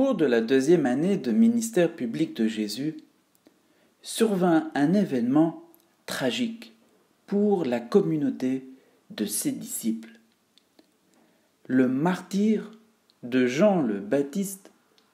cours de la 2e année de ministère public de Jésus, survint un événement tragique pour la communauté de ses disciples. Le martyre de Jean le Baptiste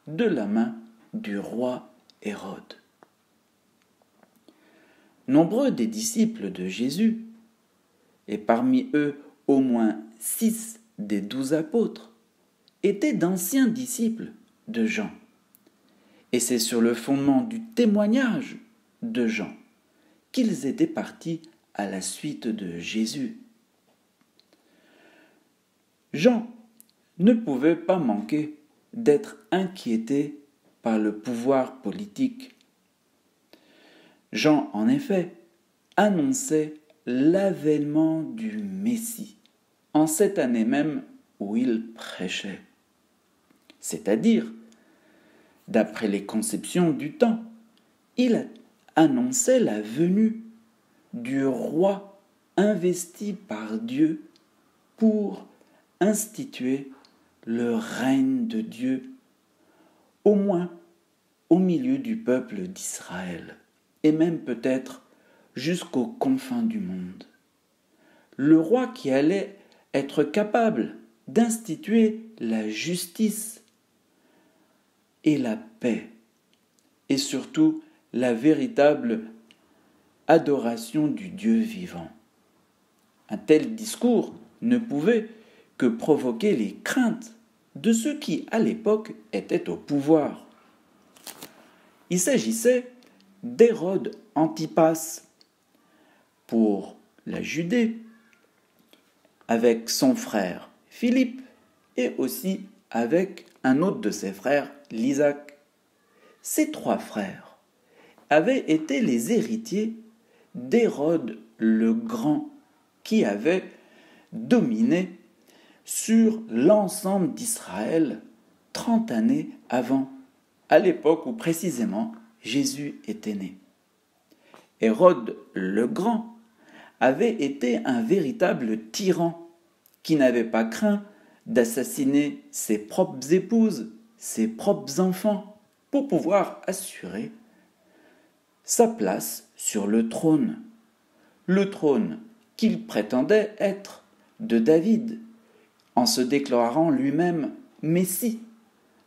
de la main du roi Hérode. Nombreux des disciples de Jésus, et parmi eux au moins 6 des 12 apôtres, étaient d'anciens disciples de Jean. Et c'est sur le fondement du témoignage de Jean qu'ils étaient partis à la suite de Jésus. Jean ne pouvait pas manquer d'être inquiété par le pouvoir politique. Jean, en effet, annonçait l'avènement du Messie en cette année même où il prêchait. C'est-à-dire, d'après les conceptions du temps, il annonçait la venue du roi investi par Dieu pour instituer le règne de Dieu, au moins au milieu du peuple d'Israël, et même peut-être jusqu'aux confins du monde. Le roi qui allait être capable d'instituer la justice et la paix, et surtout la véritable adoration du Dieu vivant. Un tel discours ne pouvait que provoquer les craintes de ceux qui, à l'époque, étaient au pouvoir. Il s'agissait d'Hérode Antipas pour la Judée, avec son frère Philippe et aussi avec un autre de ses frères, l'Isaac. Ces 3 frères avaient été les héritiers d'Hérode le Grand, qui avait dominé sur l'ensemble d'Israël 30 années avant, à l'époque où précisément Jésus était né. Hérode le Grand avait été un véritable tyran qui n'avait pas craint d'assassiner ses propres épouses, ses propres enfants, pour pouvoir assurer sa place sur le trône qu'il prétendait être de David, en se déclarant lui-même Messie,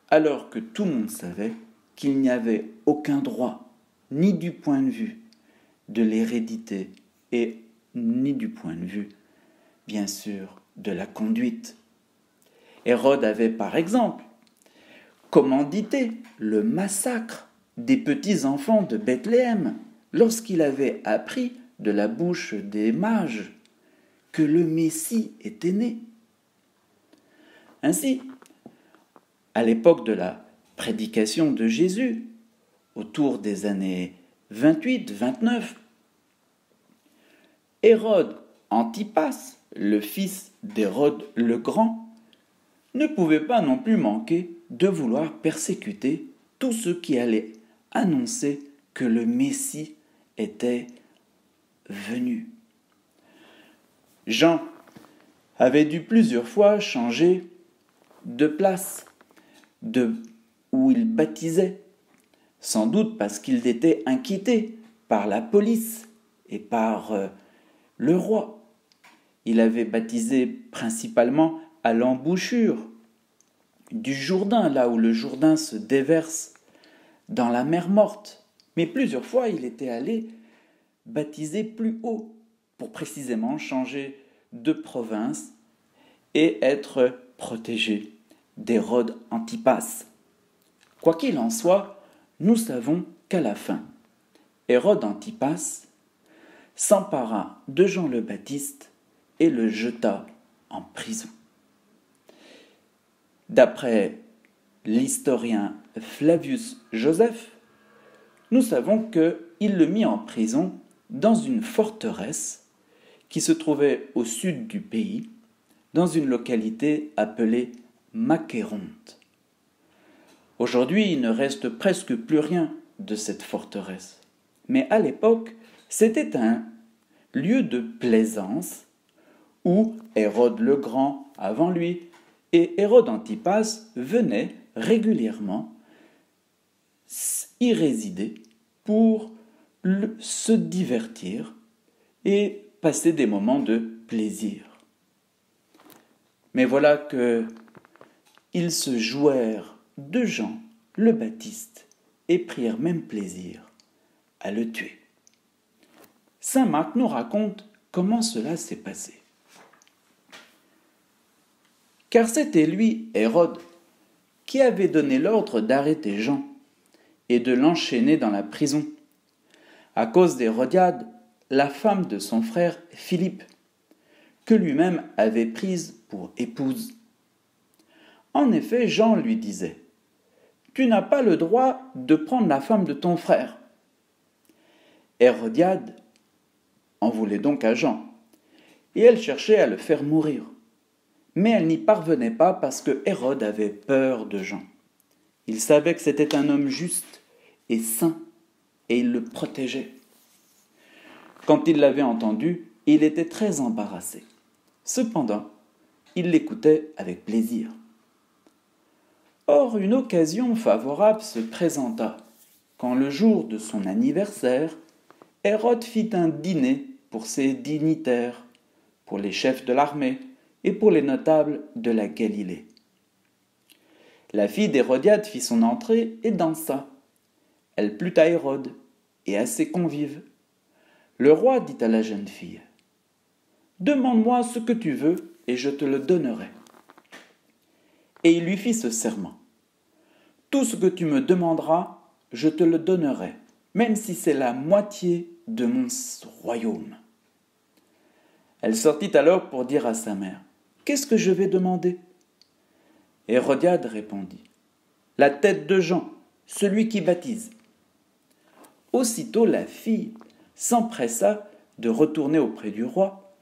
alors que tout le monde savait qu'il n'y avait aucun droit, ni du point de vue de l'hérédité, et ni du point de vue, bien sûr, de la conduite. Hérode avait, par exemple, commandité le massacre des petits-enfants de Bethléem lorsqu'il avait appris de la bouche des mages que le Messie était né. Ainsi, à l'époque de la prédication de Jésus, autour des années 28-29, Hérode Antipas, le fils d'Hérode le Grand, ne pouvait pas non plus manquer de vouloir persécuter tous ceux qui allaient annoncer que le Messie était venu. Jean avait dû plusieurs fois changer de place où il baptisait, sans doute parce qu'il était inquiété par la police et par le roi. Il avait baptisé principalement à l'embouchure du Jourdain, là où le Jourdain se déverse dans la mer Morte. Mais plusieurs fois, il était allé baptiser plus haut pour précisément changer de province et être protégé d'Hérode Antipas. Quoi qu'il en soit, nous savons qu'à la fin, Hérode Antipas s'empara de Jean le Baptiste et le jeta en prison. D'après l'historien Flavius Joseph, nous savons qu'il le mit en prison dans une forteresse qui se trouvait au sud du pays, dans une localité appelée Macéronte. Aujourd'hui, il ne reste presque plus rien de cette forteresse. Mais à l'époque, c'était un lieu de plaisance où Hérode le Grand, avant lui, et Hérode Antipas venaient régulièrement y résider pour se divertir et passer des moments de plaisir. Mais voilà que ils se jouèrent de Jean le Baptiste et prirent même plaisir à le tuer. Saint Marc nous raconte comment cela s'est passé. Car c'était lui, Hérode, qui avait donné l'ordre d'arrêter Jean et de l'enchaîner dans la prison, à cause d'Hérodiade, la femme de son frère Philippe, que lui-même avait prise pour épouse. En effet, Jean lui disait « Tu n'as pas le droit de prendre la femme de ton frère. » Hérodiade en voulait donc à Jean, et elle cherchait à le faire mourir. Mais elle n'y parvenait pas parce que Hérode avait peur de Jean. Il savait que c'était un homme juste et saint, et il le protégeait. Quand il l'avait entendu, il était très embarrassé. Cependant, il l'écoutait avec plaisir. Or, une occasion favorable se présenta, quand le jour de son anniversaire, Hérode fit un dîner pour ses dignitaires, pour les chefs de l'armée et pour les notables de la Galilée. La fille d'Hérodiade fit son entrée et dansa. Elle plut à Hérode et à ses convives. Le roi dit à la jeune fille « Demande-moi ce que tu veux et je te le donnerai. » Et il lui fit ce serment « Tout ce que tu me demanderas, je te le donnerai, même si c'est la moitié de mon royaume. » Elle sortit alors pour dire à sa mère « Qu'est-ce que je vais demander ?» Hérodiade répondit « La tête de Jean, celui qui baptise. » Aussitôt la fille s'empressa de retourner auprès du roi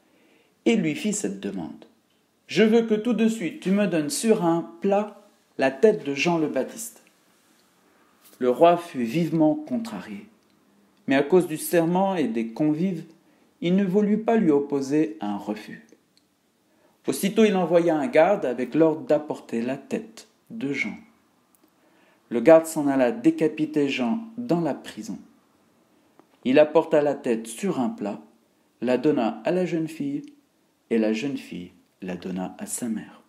et lui fit cette demande. « Je veux que tout de suite tu me donnes sur un plat la tête de Jean le Baptiste. » Le roi fut vivement contrarié, mais à cause du serment et des convives, il ne voulut pas lui opposer un refus. Aussitôt il envoya un garde avec l'ordre d'apporter la tête de Jean. Le garde s'en alla décapiter Jean dans la prison. Il apporta la tête sur un plat, la donna à la jeune fille, et la jeune fille la donna à sa mère.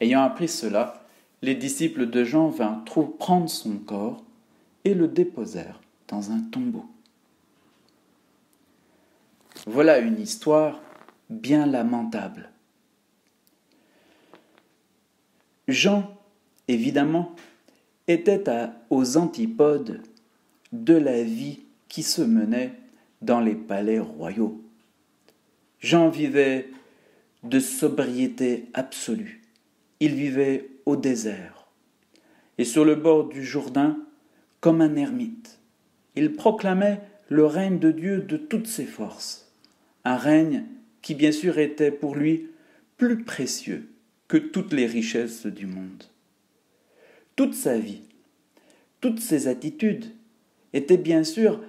Ayant appris cela, les disciples de Jean vinrent prendre son corps et le déposèrent dans un tombeau. Voilà une histoire bien lamentable. Jean, évidemment, était aux antipodes de la vie qui se menait dans les palais royaux. Jean vivait de sobriété absolue. Il vivait au désert et sur le bord du Jourdain comme un ermite. Il proclamait le règne de Dieu de toutes ses forces, un règne qui bien sûr était pour lui plus précieux que toutes les richesses du monde. Toute sa vie, toutes ses attitudes étaient bien sûr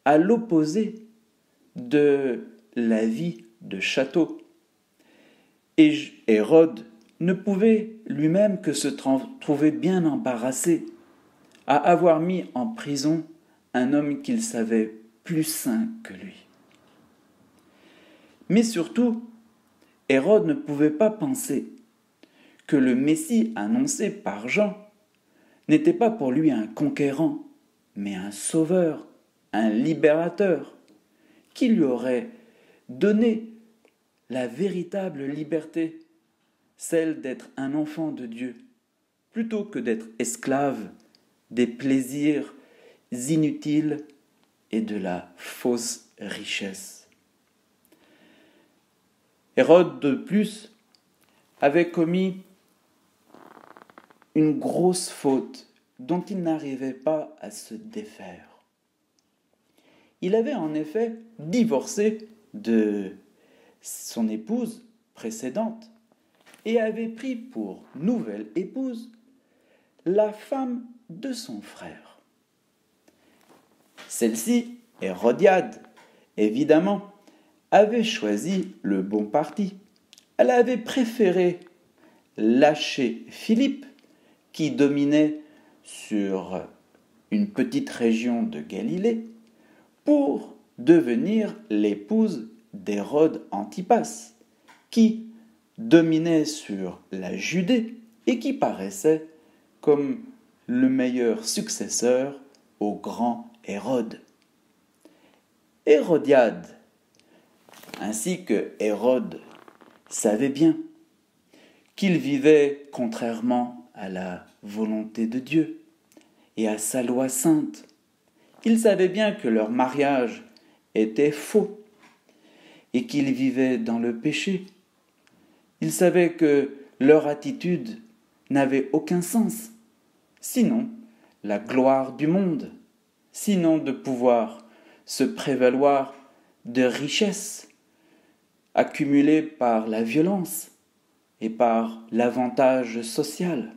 à l'opposé de la vie de château. Et Hérode ne pouvait lui-même que se trouver bien embarrassé à avoir mis en prison un homme qu'il savait plus saint que lui. Mais surtout, Hérode ne pouvait pas penser que le Messie annoncé par Jean n'était pas pour lui un conquérant, mais un sauveur, un libérateur, qui lui aurait donné la véritable liberté, celle d'être un enfant de Dieu, plutôt que d'être esclave des plaisirs inutiles et de la fausse richesse. Hérode, de plus, avait commis une grosse faute dont il n'arrivait pas à se défaire. Il avait en effet divorcé de son épouse précédente et avait pris pour nouvelle épouse la femme de son frère. Celle-ci, Hérodiade, évidemment, avait choisi le bon parti. Elle avait préféré lâché Philippe, qui dominait sur une petite région de Galilée, pour devenir l'épouse d'Hérode Antipas, qui dominait sur la Judée et qui paraissait comme le meilleur successeur au grand Hérode. Hérodiade, ainsi que Hérode, savait bien qu'ils vivaient contrairement à la volonté de Dieu et à sa loi sainte. Ils savaient bien que leur mariage était faux et qu'ils vivaient dans le péché. Ils savaient que leur attitude n'avait aucun sens, sinon la gloire du monde, sinon de pouvoir se prévaloir de richesses accumulées par la violence et par l'avantage social.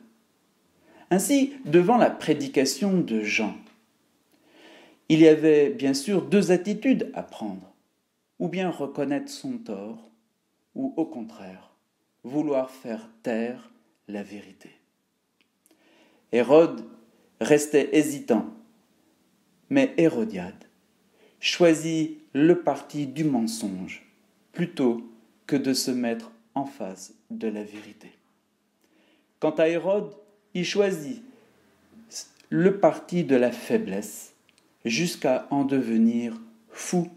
Ainsi, devant la prédication de Jean, il y avait bien sûr deux attitudes à prendre, ou bien reconnaître son tort, ou au contraire, vouloir faire taire la vérité. Hérode restait hésitant, mais Hérodiade choisit le parti du mensonge plutôt que de se mettre en face de la vérité. Quant à Hérode, il choisit le parti de la faiblesse jusqu'à en devenir fou.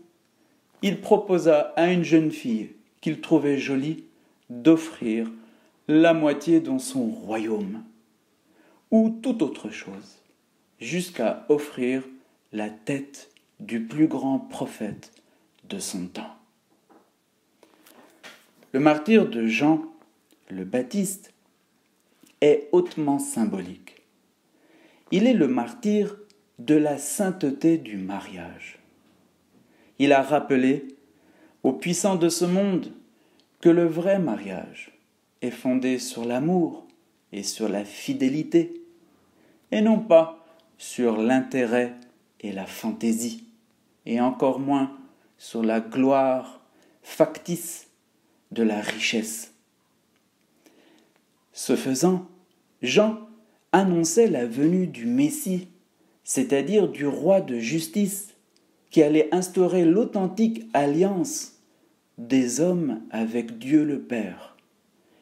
Il proposa à une jeune fille qu'il trouvait jolie d'offrir la moitié dans son royaume ou toute autre chose, jusqu'à offrir la tête du plus grand prophète de son temps. Le martyre de Jean le Baptiste est hautement symbolique. Il est le martyr de la sainteté du mariage. Il a rappelé aux puissants de ce monde que le vrai mariage est fondé sur l'amour et sur la fidélité, et non pas sur l'intérêt et la fantaisie, et encore moins sur la gloire factice de la richesse. Ce faisant, Jean annonçait la venue du Messie, c'est-à-dire du roi de justice, qui allait instaurer l'authentique alliance des hommes avec Dieu le Père.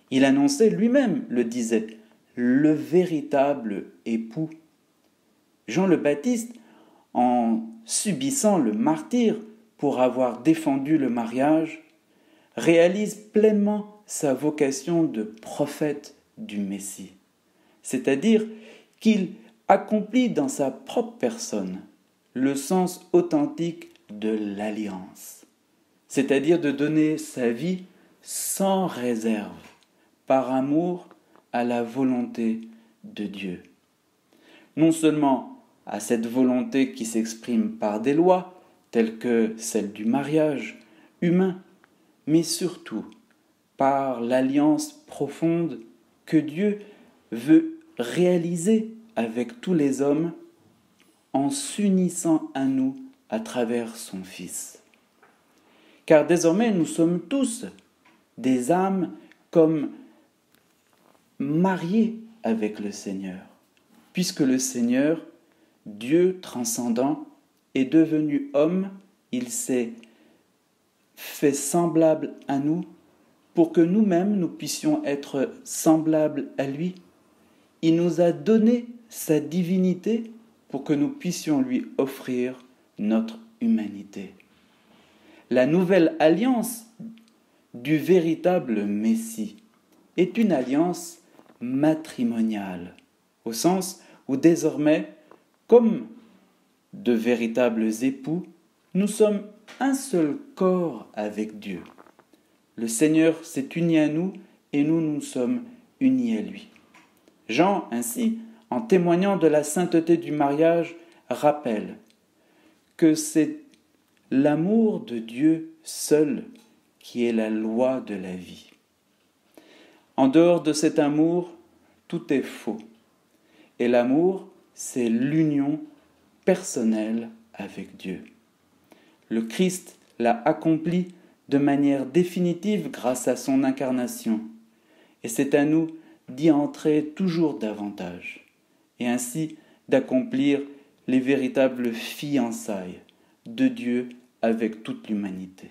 Il annonçait lui-même, le disait, le véritable époux. Jean le Baptiste, en subissant le martyre pour avoir défendu le mariage, réalise pleinement sa vocation de prophète du Messie, c'est-à-dire qu'il accomplit dans sa propre personne le sens authentique de l'alliance, c'est-à-dire de donner sa vie sans réserve, par amour à la volonté de Dieu. Non seulement à cette volonté qui s'exprime par des lois, telles que celle du mariage humain, mais surtout par l'alliance profonde que Dieu veut réaliser avec tous les hommes en s'unissant à nous à travers son Fils. Car désormais nous sommes tous des âmes comme mariées avec le Seigneur, puisque le Seigneur, Dieu transcendant, est devenu homme, il s'est fait semblable à nous pour que nous-mêmes nous puissions être semblables à lui. Il nous a donné sa divinité pour que nous puissions lui offrir notre humanité. La nouvelle alliance du véritable Messie est une alliance matrimoniale, au sens où désormais, comme de véritables époux, nous sommes un seul corps avec Dieu. Le Seigneur s'est uni à nous et nous nous sommes unis à lui. Jean, ainsi, en témoignant de la sainteté du mariage, rappelle que c'est l'amour de Dieu seul qui est la loi de la vie. En dehors de cet amour, tout est faux. Et l'amour, c'est l'union personnelle avec Dieu. Le Christ l'a accompli de manière définitive grâce à son incarnation. Et c'est à nous d'y entrer toujours davantage, et ainsi d'accomplir les véritables fiançailles de Dieu avec toute l'humanité.